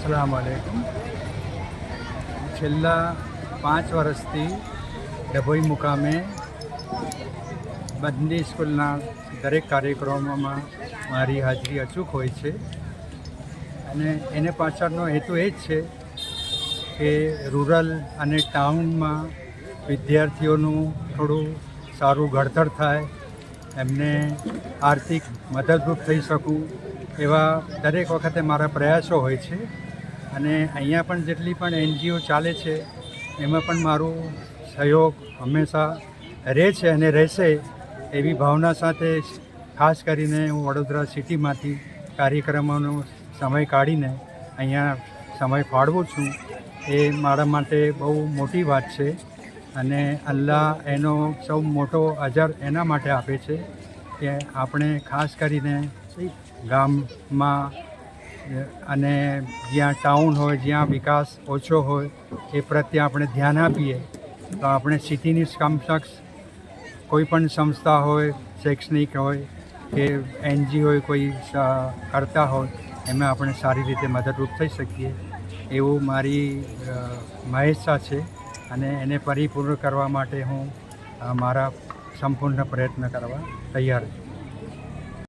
अस्सलाम वालेकुम। છેલ્લા 5 વર્ષથી ડભોઈ મુકામે બંદી સ્કૂલના દરેક કાર્યક્રમોમાં મારી હાજરી અચૂક હોય છે અને એને પાછળનો હેતુ એ જ છે કે રૂરલ અને ટાઉનમાં વિદ્યાર્થીઓનું થોડું સારું ઘડતર થાય, એમને આર્થિક મદદરૂપ થઈ શકું એવા દરેક વખતે મારા પ્રયાસો હોય છે અને અહીંયા પણ જેટલી પણ NGO ચાલે છે એમાં પણ મારું સહયોગ હંમેશા રહે છે અને રહેશે એવી ભાવના સાથે ખાસ કરીને હું વડોદરા સિટીમાંથી કાર્યક્રમોનો સમય કાઢીને અહીંયા સમય ફાળવું છું. એ મારા માટે બહુ મોટી વાત છે અને અલ્લાહ એનો સૌ મોટો અજર એના માટે આપે છે કે આપણે ખાસ કરીને ગામમાં અને જ્યાં ટાઉન હોય, જ્યાં વિકાસ ઓછો હોય એ પ્રત્યે આપણે ધ્યાન આપીએ તો આપણે સિટીની સમકક્ષ કોઈ પણ સંસ્થા હોય, શૈક્ષણિક હોય કે NGO હોય, કોઈ કરતા હોય એમાં આપણે સારી રીતે મદદરૂપ થઈ શકીએ એવું મારી મહેચ્છા છે અને એને પરિપૂર્ણ કરવા માટે હું મારા સંપૂર્ણ પ્રયત્ન કરવા તૈયાર છું.